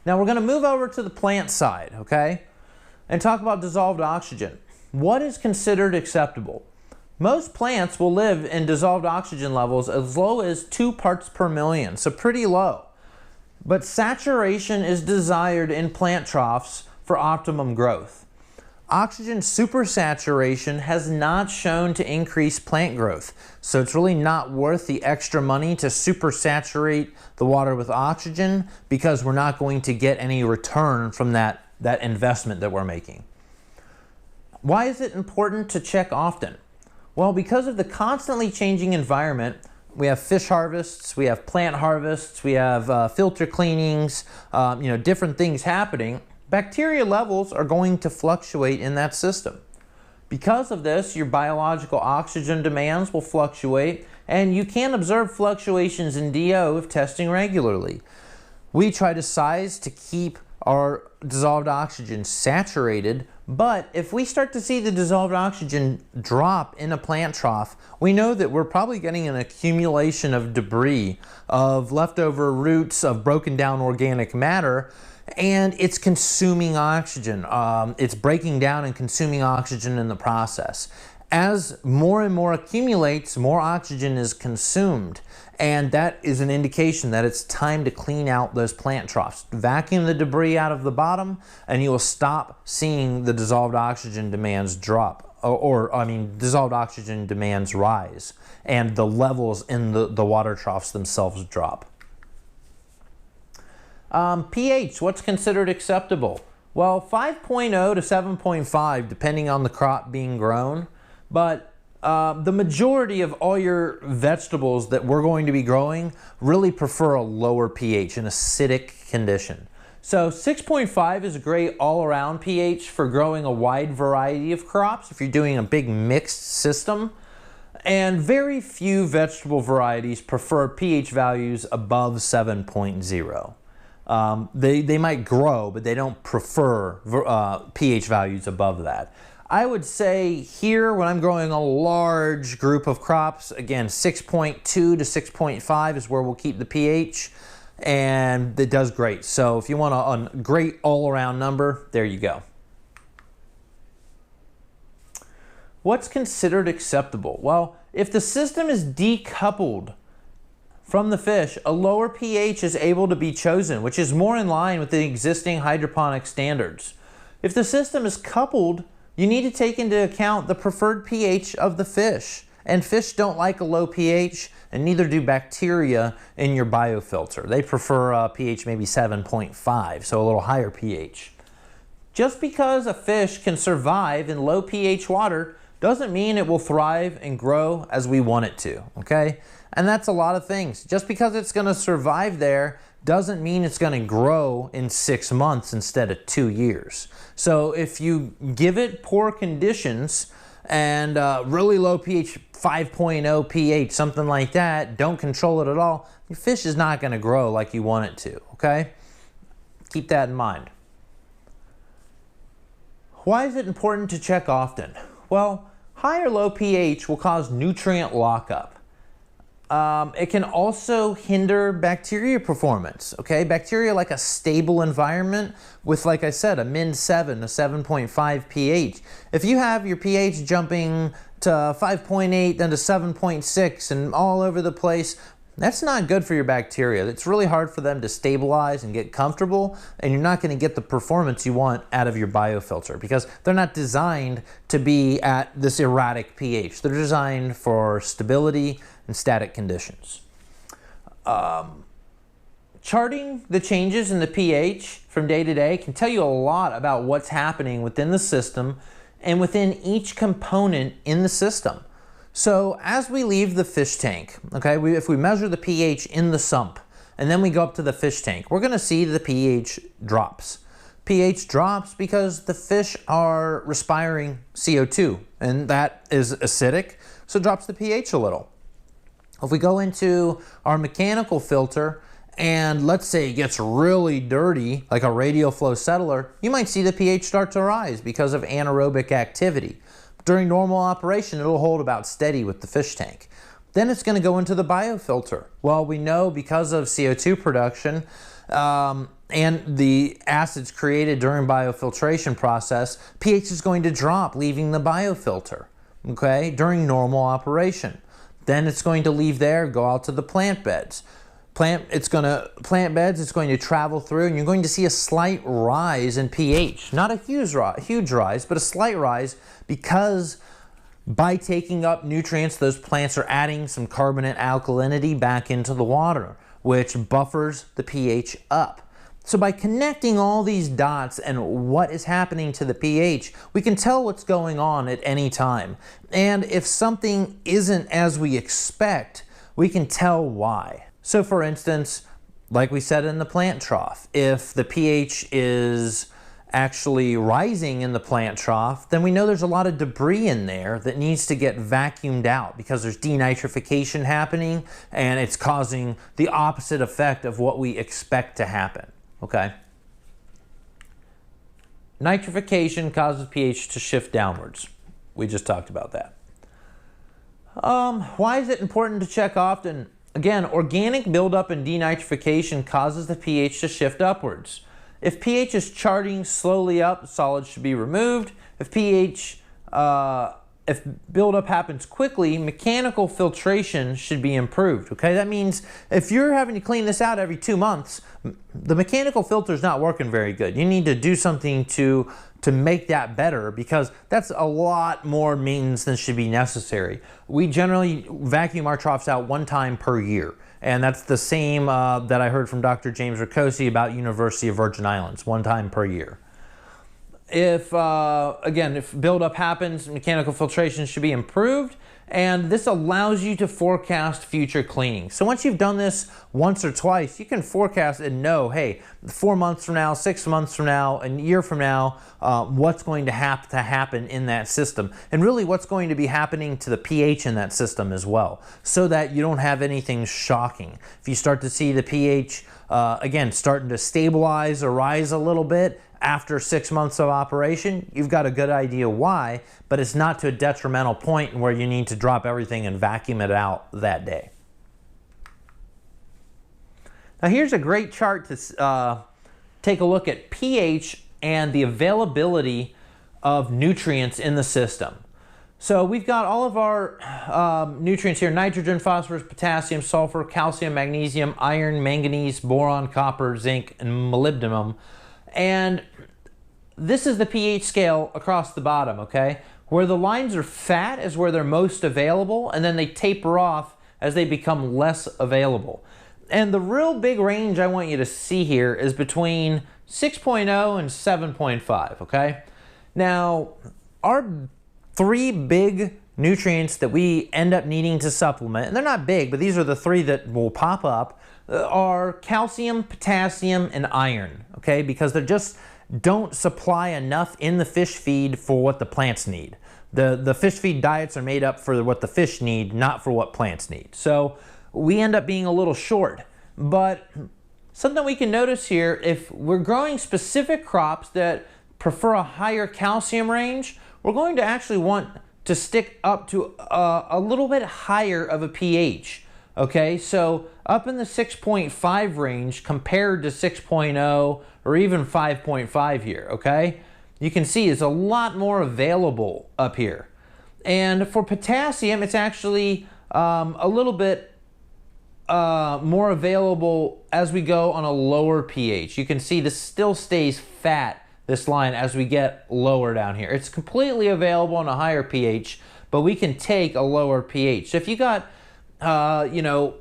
Now we're going to move over to the plant side, okay, and talk about dissolved oxygen. What is considered acceptable? Most plants will live in dissolved oxygen levels as low as 2 parts per million, so pretty low. But saturation is desired in plant troughs for optimum growth. Oxygen supersaturation has not shown to increase plant growth, so it's really not worth the extra money to supersaturate the water with oxygen because we're not going to get any return from that investment that we're making. Why is it important to check often? Well, because of the constantly changing environment, we have fish harvests, we have plant harvests, we have filter cleanings, different things happening. Bacteria levels are going to fluctuate in that system. Because of this, your biological oxygen demands will fluctuate, and you can observe fluctuations in DO if testing regularly. We try to size to keep our dissolved oxygen saturated, but if we start to see the dissolved oxygen drop in a plant trough, we know that we're probably getting an accumulation of debris, of leftover roots, of broken down organic matter, and it's consuming oxygen. It's breaking down and consuming oxygen in the process. As more and more accumulates, more oxygen is consumed, and that is an indication that it's time to clean out those plant troughs. Vacuum the debris out of the bottom, and you will stop seeing the dissolved oxygen demands drop, dissolved oxygen demands rise, and the levels in the water troughs themselves drop. pH, what's considered acceptable? Well, 5.0 to 7.5, depending on the crop being grown. But the majority of all your vegetables that we're going to be growing really prefer a lower pH, an acidic condition. So 6.5 is a great all-around pH for growing a wide variety of crops if you're doing a big mixed system. And very few vegetable varieties prefer pH values above 7.0. They might grow, but they don't prefer pH values above that. I would say here, when I'm growing a large group of crops, again, 6.2 to 6.5 is where we'll keep the pH, and it does great. So if you want a great all-around number, there you go. What's considered acceptable? Well, if the system is decoupled from the fish, a lower pH is able to be chosen, which is more in line with the existing hydroponic standards. If the system is coupled, you need to take into account the preferred pH of the fish. And fish don't like a low pH, and neither do bacteria in your biofilter. They prefer a pH maybe 7.5, so a little higher pH. Just because a fish can survive in low pH water doesn't mean it will thrive and grow as we want it to, okay? And that's a lot of things. Just because it's gonna survive there doesn't mean it's going to grow in 6 months instead of 2 years. So if you give it poor conditions and really low pH, 5.0 pH, something like that, don't control it at all, your fish is not going to grow like you want it to, okay? Keep that in mind. Why is it important to check often? Well, high or low pH will cause nutrient lockup. It can also hinder bacteria performance, okay? Bacteria like a stable environment with, like I said, a min 7, a 7.5 pH. If you have your pH jumping to 5.8, then to 7.6 and all over the place, that's not good for your bacteria. It's really hard for them to stabilize and get comfortable, and you're not going to get the performance you want out of your biofilter because they're not designed to be at this erratic pH. They're designed for stability and static conditions. Charting the changes in the pH from day to day can tell you a lot about what's happening within the system and within each component in the system. So as we leave the fish tank, okay, if we measure the pH in the sump and then we go up to the fish tank, we're going to see the pH drops. pH drops because the fish are respiring CO2, and that is acidic, so it drops the pH a little. If we go into our mechanical filter and let's say it gets really dirty, like a radial flow settler, you might see the pH start to rise because of anaerobic activity. During normal operation, it'll hold about steady with the fish tank. Then it's going to go into the biofilter. Well, we know because of CO2 production, and the acids created during biofiltration process, pH is going to drop, leaving the biofilter, okay, during normal operation. Then it's going to leave there, go out to the plant beds. Plant beds, it's going to travel through, and you're going to see a slight rise in pH. Not a huge rise, but a slight rise, because by taking up nutrients, those plants are adding some carbonate alkalinity back into the water, which buffers the pH up. So by connecting all these dots and what is happening to the pH, we can tell what's going on at any time. And if something isn't as we expect, we can tell why. So for instance, like we said in the plant trough, if the pH is actually rising in the plant trough, then we know there's a lot of debris in there that needs to get vacuumed out because there's denitrification happening, and it's causing the opposite effect of what we expect to happen, okay? Nitrification causes pH to shift downwards. We just talked about that. Why is it important to check often? Again, organic buildup and denitrification causes the pH to shift upwards. If pH is charting slowly up, solids should be removed. If buildup happens quickly, mechanical filtration should be improved, okay? That means if you're having to clean this out every 2 months, the mechanical filter is not working very good. You need to do something to make that better, because that's a lot more maintenance than should be necessary. We generally vacuum our troughs out 1 time per year. And that's the same that I heard from Dr. James Ricciosi about University of Virgin Islands, 1 time per year. If, again, if buildup happens, mechanical filtration should be improved, and this allows you to forecast future cleaning. So once you've done this once or twice, you can forecast and know, hey, 4 months from now, 6 months from now, a year from now, what's going to have to happen in that system, and really what's going to be happening to the pH in that system as well, so that you don't have anything shocking. If you start to see the pH, again, starting to stabilize or rise a little bit after 6 months of operation, you've got a good idea why, but it's not to a detrimental point where you need to drop everything and vacuum it out that day. Now here's a great chart to take a look at pH and the availability of nutrients in the system. So we've got all of our nutrients here: nitrogen, phosphorus, potassium, sulfur, calcium, magnesium, iron, manganese, boron, copper, zinc, and molybdenum. And this is the pH scale across the bottom, okay? Where the lines are fat is where they're most available, and then they taper off as they become less available. And the real big range I want you to see here is between 6.0 and 7.5, okay? Now, our 3 big nutrients that we end up needing to supplement, and they're not big, but these are the 3 that will pop up, are calcium, potassium, and iron, okay? Because they just don't supply enough in the fish feed for what the plants need. The fish feed diets are made up for what the fish need, not for what plants need. So we end up being a little short. But something we can notice here, if we're growing specific crops that prefer a higher calcium range, we're going to actually want to stick up to a little bit higher of a pH. Okay, so up in the 6.5 range compared to 6.0 or even 5.5 here, okay? You can see it's a lot more available up here. And for potassium, it's actually a little bit more available as we go on a lower pH. You can see this still stays fat, this line, as we get lower down here. It's completely available on a higher pH, but we can take a lower pH. So if you got you know,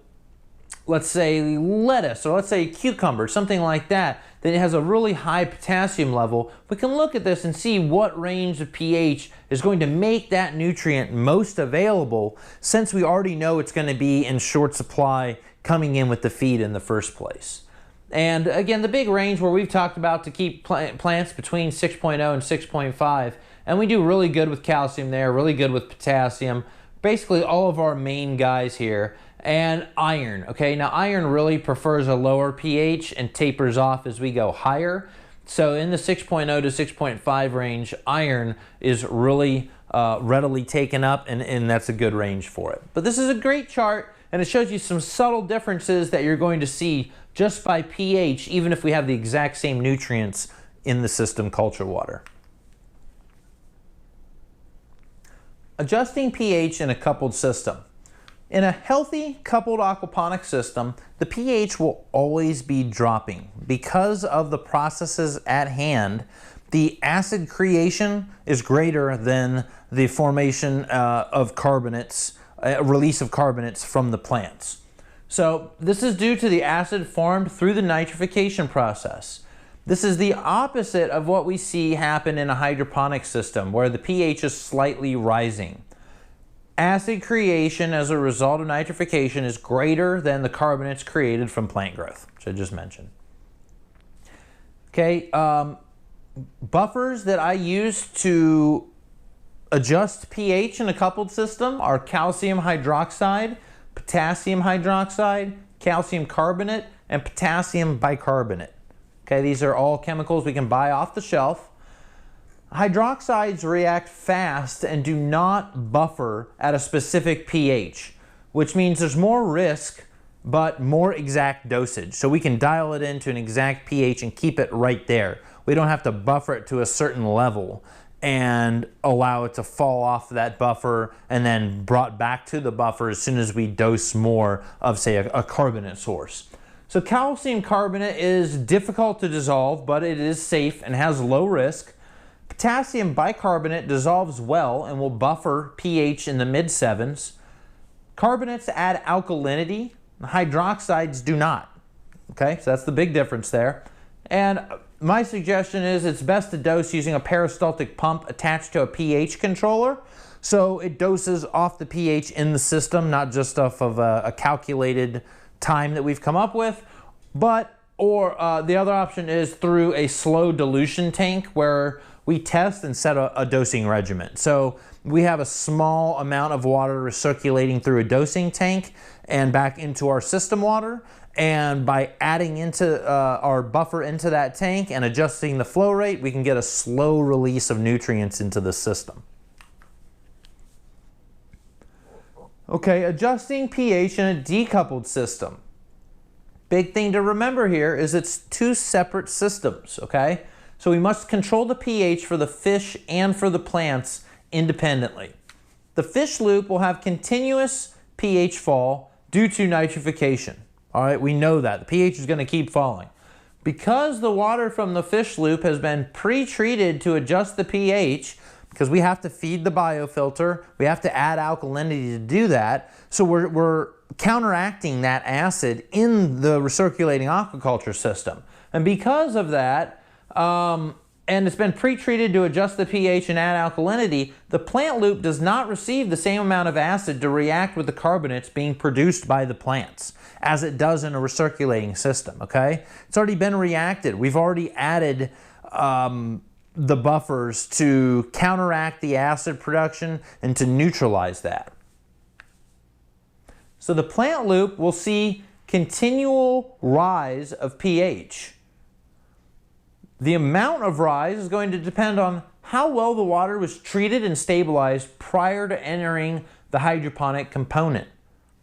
let's say lettuce, or let's say cucumber, something like that, that has a really high potassium level, we can look at this and see what range of pH is going to make that nutrient most available, since we already know it's going to be in short supply coming in with the feed in the first place. And again, the big range where we've talked about to keep plants between 6.0 and 6.5, and we do really good with calcium there, really good with potassium, basically all of our main guys here, and iron. Okay, now iron really prefers a lower pH and tapers off as we go higher. So in the 6.0 to 6.5 range, iron is really readily taken up, and that's a good range for it. But this is a great chart, and it shows you some subtle differences that you're going to see just by pH, even if we have the exact same nutrients in the system culture water. Adjusting pH in a coupled system. In a healthy coupled aquaponic system, the pH will always be dropping. Because of the processes at hand, the acid creation is greater than the formation of carbonates, release of carbonates from the plants. So this is due to the acid formed through the nitrification process. This is the opposite of what we see happen in a hydroponic system, where the pH is slightly rising. Acid creation as a result of nitrification is greater than the carbonates created from plant growth, which I just mentioned. Okay, buffers that I use to adjust pH in a coupled system are calcium hydroxide, potassium hydroxide, calcium carbonate, and potassium bicarbonate. Okay, these are all chemicals we can buy off the shelf. Hydroxides react fast and do not buffer at a specific pH, which means there's more risk but more exact dosage. So we can dial it into an exact pH and keep it right there. We don't have to buffer it to a certain level and allow it to fall off that buffer and then brought back to the buffer as soon as we dose more of, say, a carbonate source. So calcium carbonate is difficult to dissolve, but it is safe and has low risk. Potassium bicarbonate dissolves well and will buffer pH in the mid-7s. Carbonates add alkalinity, hydroxides do not. Okay, so that's the big difference there. And my suggestion is it's best to dose using a peristaltic pump attached to a pH controller, so it doses off the pH in the system, not just off of a calculated time that we've come up with, or the other option is through a slow dilution tank where we test and set a dosing regimen. So we have a small amount of water recirculating through a dosing tank and back into our system water. And by adding into our buffer into that tank and adjusting the flow rate, we can get a slow release of nutrients into the system. Okay, adjusting pH in a decoupled system. Big thing to remember here is it's two separate systems, okay? So we must control the pH for the fish and for the plants independently. The fish loop will have continuous pH fall due to nitrification. All right, we know that. The pH is going to keep falling. Because the water from the fish loop has been pre-treated to adjust the pH, because we have to feed the biofilter, we have to add alkalinity to do that, so we're counteracting that acid in the recirculating aquaculture system. And because of that, and it's been pre-treated to adjust the pH and add alkalinity, the plant loop does not receive the same amount of acid to react with the carbonates being produced by the plants as it does in a recirculating system, okay? It's already been reacted. We've already added the buffers to counteract the acid production and to neutralize that. So the plant loop will see continual rise of pH. The amount of rise is going to depend on how well the water was treated and stabilized prior to entering the hydroponic component,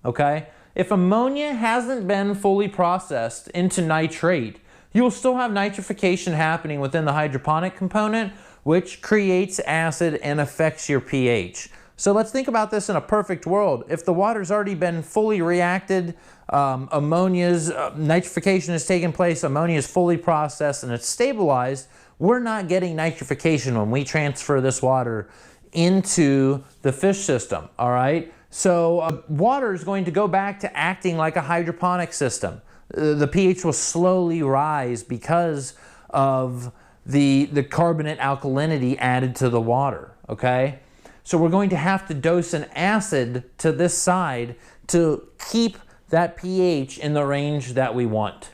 okay? If ammonia hasn't been fully processed into nitrate, you'll still have nitrification happening within the hydroponic component, which creates acid and affects your pH. So let's think about this in a perfect world. If the water's already been fully reacted, nitrification has taken place, ammonia is fully processed and it's stabilized, we're not getting nitrification when we transfer this water into the fish system, all right? So water is going to go back to acting like a hydroponic system. The pH will slowly rise because of the carbonate alkalinity added to the water, okay? So we're going to have to dose an acid to this side to keep that pH in the range that we want.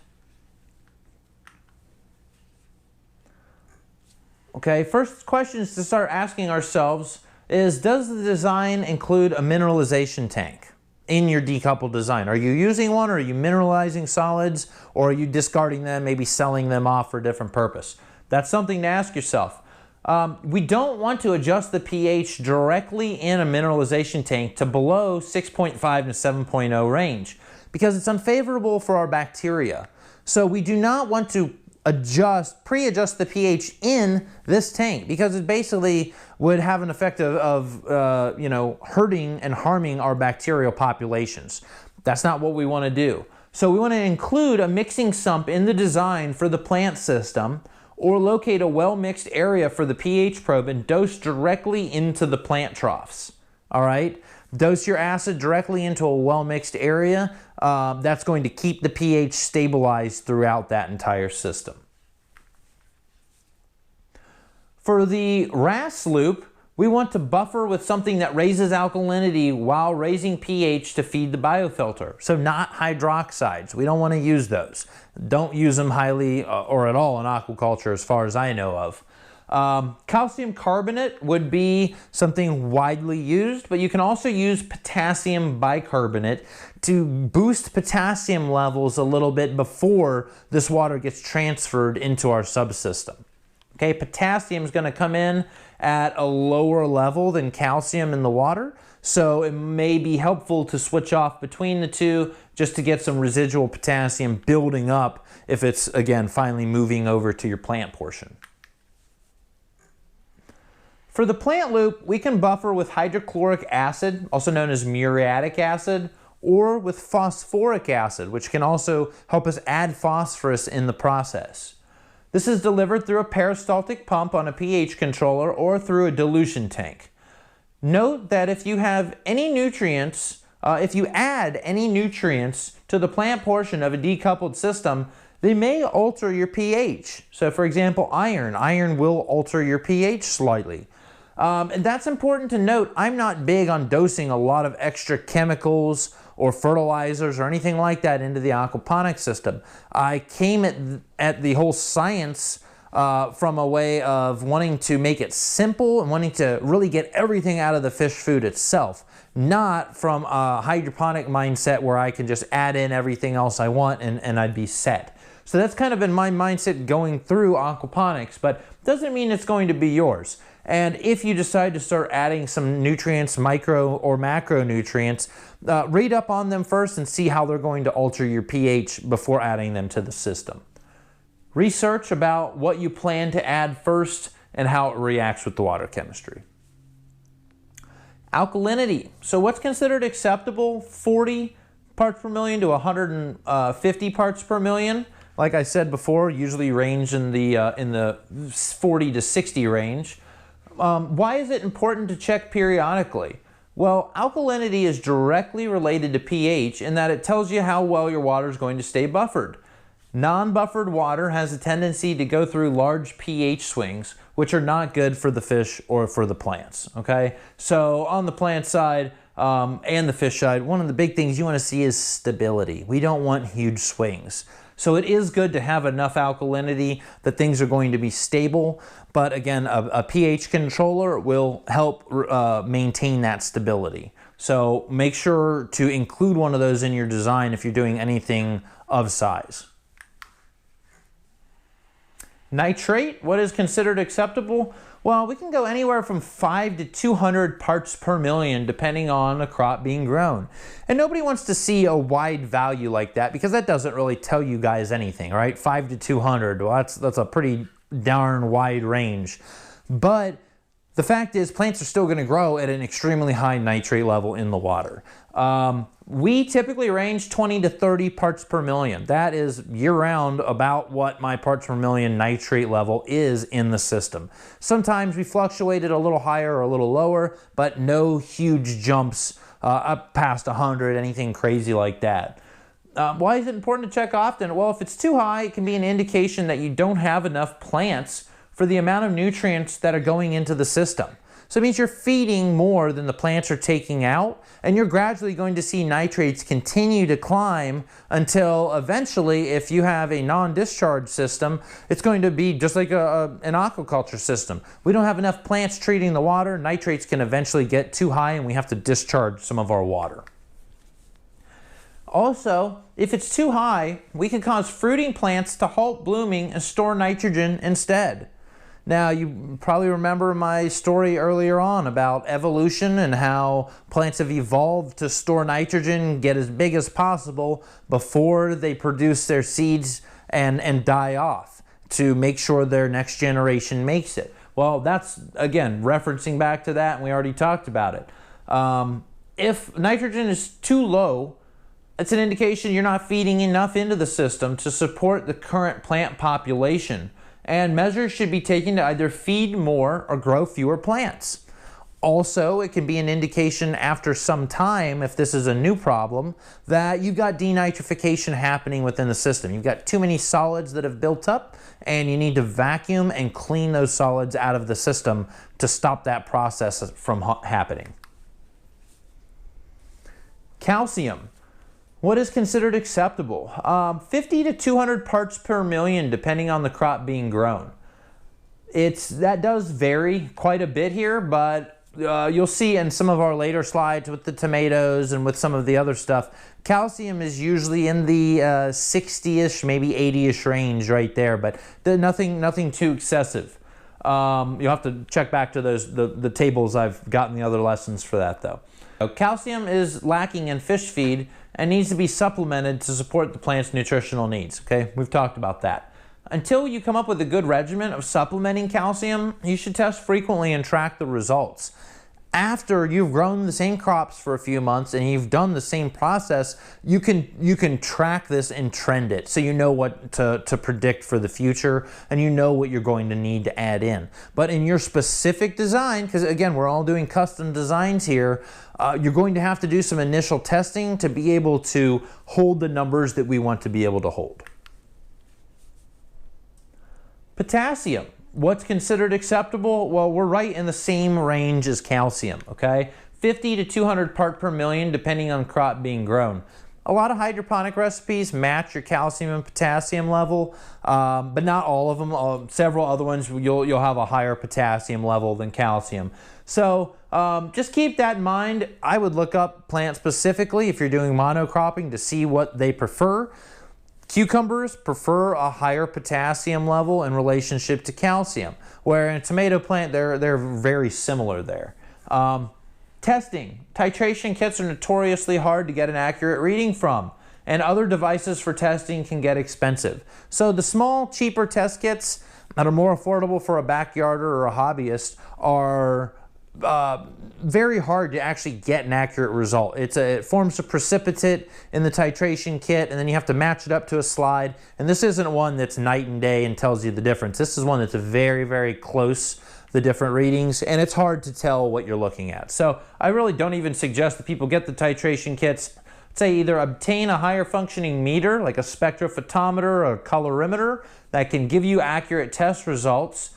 Okay, first questions to start asking ourselves is, does the design include a mineralization tank in your decoupled design? Are you using one, or are you mineralizing solids, or are you discarding them, maybe selling them off for a different purpose? That's something to ask yourself. We don't want to adjust the pH directly in a mineralization tank to below 6.5 to 7.0 range because it's unfavorable for our bacteria. So we do not want to pre-adjust the pH in this tank, because it basically would have an effect of hurting and harming our bacterial populations. That's not what we want to do. So we want to include a mixing sump in the design for the plant system, or locate a well-mixed area for the pH probe and dose directly into the plant troughs. All right? Dose your acid directly into a well-mixed area. That's going to keep the pH stabilized throughout that entire system. For the RAS loop, we want to buffer with something that raises alkalinity while raising pH to feed the biofilter. So not hydroxides. We don't want to use those. Don't use them highly or at all in aquaculture as far as I know of. Calcium carbonate would be something widely used, but you can also use potassium bicarbonate to boost potassium levels a little bit before this water gets transferred into our subsystem. Okay, potassium is going to come in at a lower level than calcium in the water, so it may be helpful to switch off between the two just to get some residual potassium building up if it's, again, finally moving over to your plant portion. For the plant loop, we can buffer with hydrochloric acid, also known as muriatic acid, or with phosphoric acid, which can also help us add phosphorus in the process. This is delivered through a peristaltic pump on a pH controller or through a dilution tank. Note that if you have any nutrients, if you add any nutrients to the plant portion of a decoupled system, they may alter your pH. So for example, iron will alter your pH slightly. And that's important to note. I'm not big on dosing a lot of extra chemicals or fertilizers or anything like that into the aquaponics system. I came at the whole science from a way of wanting to make it simple and wanting to really get everything out of the fish food itself, not from a hydroponic mindset where I can just add in everything else I want and I'd be set. So that's kind of been my mindset going through aquaponics, but doesn't mean it's going to be yours. And if you decide to start adding some nutrients, micro or macronutrients, read up on them first and see how they're going to alter your pH before adding them to the system. Research about what you plan to add first and how it reacts with the water chemistry. Alkalinity. So what's considered acceptable? 40 parts per million to 150 parts per million. Like I said before, usually range in the 40 to 60 range. Why is it important to check periodically? Well, alkalinity is directly related to pH in that it tells you how well your water is going to stay buffered. Non-buffered water has a tendency to go through large pH swings, which are not good for the fish or for the plants, okay? So on the plant side and the fish side, one of the big things you want to see is stability. We don't want huge swings. So it is good to have enough alkalinity that things are going to be stable, but again, a pH controller will help maintain that stability. So make sure to include one of those in your design if you're doing anything of size. Nitrate, what is considered acceptable? Well, we can go anywhere from 5 to 200 parts per million depending on a crop being grown. And nobody wants to see a wide value like that because that doesn't really tell you guys anything, right? 5 to 200, well, that's a pretty darn wide range. But the fact is plants are still going to grow at an extremely high nitrate level in the water. We typically range 20 to 30 parts per million. That is year-round about what my parts per million nitrate level is in the system. Sometimes we fluctuate it a little higher or a little lower, but no huge jumps up past 100, anything crazy like that. Why is it important to check often? Well, if it's too high, it can be an indication that you don't have enough plants for the amount of nutrients that are going into the system. So it means you're feeding more than the plants are taking out, and you're gradually going to see nitrates continue to climb until eventually, if you have a non-discharge system, it's going to be just like an aquaculture system. We don't have enough plants treating the water, nitrates can eventually get too high and we have to discharge some of our water. Also, if it's too high, we can cause fruiting plants to halt blooming and store nitrogen instead. Now, you probably remember my story earlier on about evolution and how plants have evolved to store nitrogen, get as big as possible before they produce their seeds and die off to make sure their next generation makes it. Well, that's, again, referencing back to that, and we already talked about it. If nitrogen is too low, it's an indication you're not feeding enough into the system to support the current plant population, and measures should be taken to either feed more or grow fewer plants. Also, it can be an indication after some time, if this is a new problem, that you've got denitrification happening within the system. You've got too many solids that have built up, and you need to vacuum and clean those solids out of the system to stop that process from happening. Calcium. What is considered acceptable? 50 to 200 parts per million, depending on the crop being grown. That does vary quite a bit here, but you'll see in some of our later slides with the tomatoes and with some of the other stuff, calcium is usually in the 60-ish, maybe 80-ish range right there, but nothing too excessive. You'll have to check back to the tables I've got in the other lessons for that though. Calcium is lacking in fish feed and needs to be supplemented to support the plant's nutritional needs. Okay, we've talked about that. Until you come up with a good regimen of supplementing calcium, you should test frequently and track the results. After you've grown the same crops for a few months and you've done the same process, you can track this and trend it so you know what to predict for the future and you know what you're going to need to add in. But in your specific design, because again, we're all doing custom designs here, you're going to have to do some initial testing to be able to hold the numbers that we want to be able to hold. Potassium. What's considered acceptable? Well, we're right in the same range as calcium, okay? 50 to 200 part per million, depending on crop being grown. A lot of hydroponic recipes match your calcium and potassium level, but not all of them. Several other ones, you'll have a higher potassium level than calcium. So just keep that in mind. I would look up plant specifically if you're doing monocropping to see what they prefer. Cucumbers prefer a higher potassium level in relationship to calcium, where in a tomato plant, they're very similar there. Testing. Titration kits are notoriously hard to get an accurate reading from, and other devices for testing can get expensive. So the small, cheaper test kits that are more affordable for a backyarder or a hobbyist are very hard to actually get an accurate result. It forms a precipitate in the titration kit, and then you have to match it up to a slide. And this isn't one that's night and day and tells you the difference. This is one that's very, very close, the different readings, and it's hard to tell what you're looking at. So I really don't even suggest that people get the titration kits. Say either obtain a higher functioning meter, like a spectrophotometer or a colorimeter, that can give you accurate test results.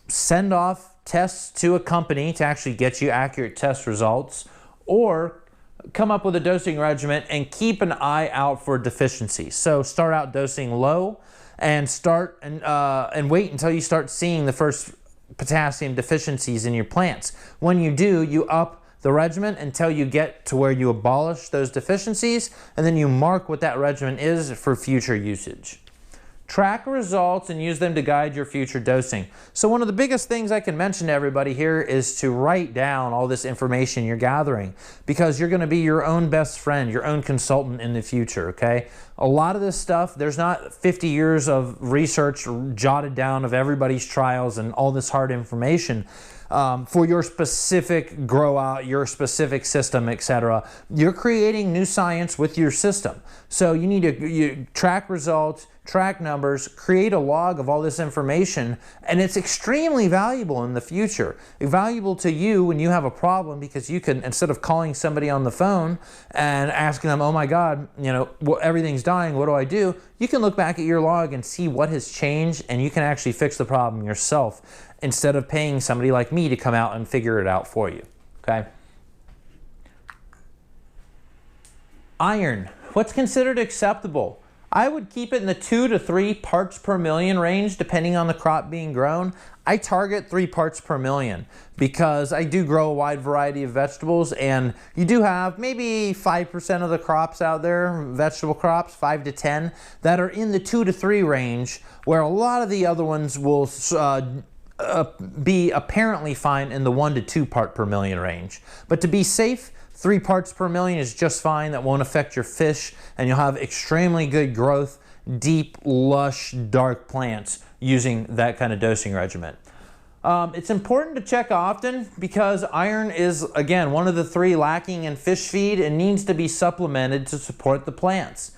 Send off tests to a company to actually get you accurate test results, or come up with a dosing regimen and keep an eye out for deficiencies. So start out dosing low and and wait until you start seeing the first potassium deficiencies in your plants. When you do, you up the regimen until you get to where you abolish those deficiencies, and then you mark what that regimen is for future usage. Track results and use them to guide your future dosing. So one of the biggest things I can mention to everybody here is to write down all this information you're gathering, because you're going to be your own best friend, your own consultant in the future, okay? A lot of this stuff, there's not 50 years of research jotted down of everybody's trials and all this hard information. For your specific grow out, your specific system, etc. You're creating new science with your system. So you need to track results, track numbers, create a log of all this information, and it's extremely valuable in the future. Valuable to you when you have a problem, because you can, instead of calling somebody on the phone and asking them, oh my God, everything's dying, what do I do? You can look back at your log and see what has changed, and you can actually fix the problem yourself, instead of paying somebody like me to come out and figure it out for you, okay? Iron. What's considered acceptable? I would keep it in the 2 to 3 parts per million range depending on the crop being grown. I target 3 parts per million because I do grow a wide variety of vegetables, and you do have maybe 5% of the crops out there, vegetable crops, 5 to 10, that are in the 2 to 3 range, where a lot of the other ones will be apparently fine in the 1 to 2 part per million range. But to be safe, 3 parts per million is just fine. That won't affect your fish, and you'll have extremely good growth, deep, lush, dark plants using that kind of dosing regimen. It's important to check often because iron is, again, one of the 3 lacking in fish feed and needs to be supplemented to support the plants.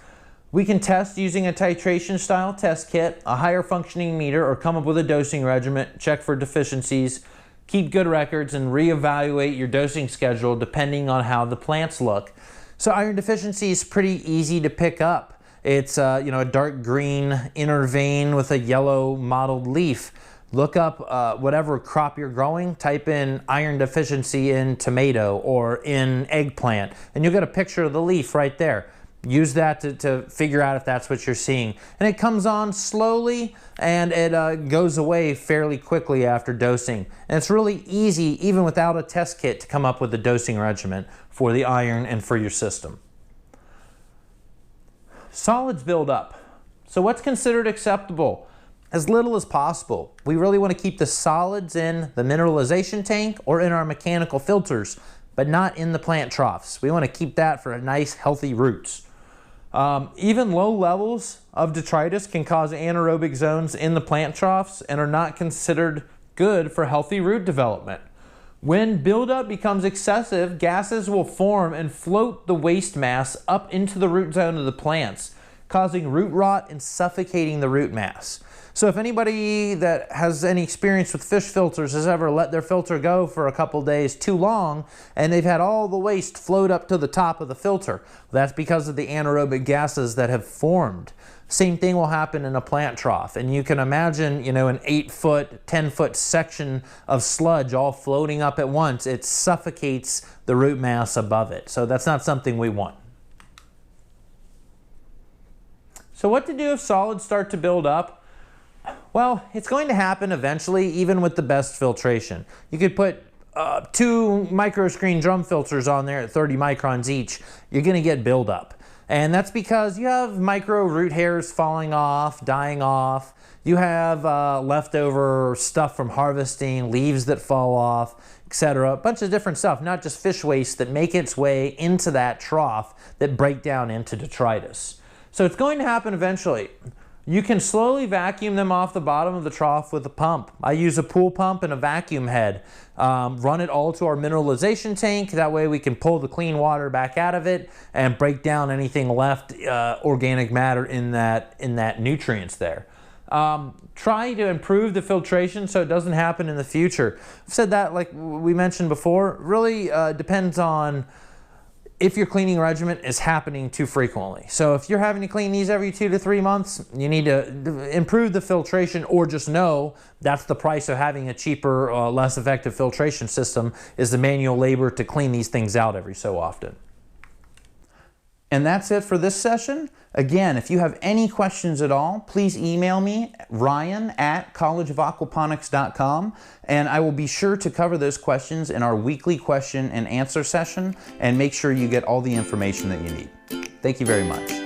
We can test using a titration style test kit, a higher functioning meter, or come up with a dosing regimen, check for deficiencies, keep good records, and reevaluate your dosing schedule depending on how the plants look. So iron deficiency is pretty easy to pick up. It's a dark green inner vein with a yellow mottled leaf. Look up whatever crop you're growing, type in iron deficiency in tomato or in eggplant, and you'll get a picture of the leaf right there. Use that to figure out if that's what you're seeing. And it comes on slowly, and it goes away fairly quickly after dosing. And it's really easy, even without a test kit, to come up with a dosing regimen for the iron and for your system. Solids build up. So what's considered acceptable? As little as possible. We really want to keep the solids in the mineralization tank or in our mechanical filters, but not in the plant troughs. We want to keep that for nice, healthy roots. Even low levels of detritus can cause anaerobic zones in the plant troughs and are not considered good for healthy root development. When buildup becomes excessive, gases will form and float the waste mass up into the root zone of the plants, causing root rot and suffocating the root mass. So if anybody that has any experience with fish filters has ever let their filter go for a couple days too long and they've had all the waste float up to the top of the filter, that's because of the anaerobic gases that have formed. Same thing will happen in a plant trough. And you can imagine, an 8-foot, 10-foot section of sludge all floating up at once. It suffocates the root mass above it. So that's not something we want. So what to do if solids start to build up? Well, it's going to happen eventually, even with the best filtration. You could put 2 microscreen drum filters on there at 30 microns each. You're going to get buildup. And that's because you have micro root hairs falling off, dying off. You have leftover stuff from harvesting, leaves that fall off, etc. A bunch of different stuff, not just fish waste, that make its way into that trough that break down into detritus. So it's going to happen eventually. You can slowly vacuum them off the bottom of the trough with a pump. I use a pool pump and a vacuum head. Run it all to our mineralization tank. That way we can pull the clean water back out of it and break down anything left organic matter in that nutrients there. Try to improve the filtration so it doesn't happen in the future. I've said that, like we mentioned before, really depends on if your cleaning regimen is happening too frequently. So if you're having to clean these every 2 to 3 months, you need to improve the filtration, or just know that's the price of having a cheaper, less effective filtration system, is the manual labor to clean these things out every so often. And that's it for this session. Again, if you have any questions at all, please email me, ryan@collegeofaquaponics.com, and I will be sure to cover those questions in our weekly question and answer session and make sure you get all the information that you need. Thank you very much.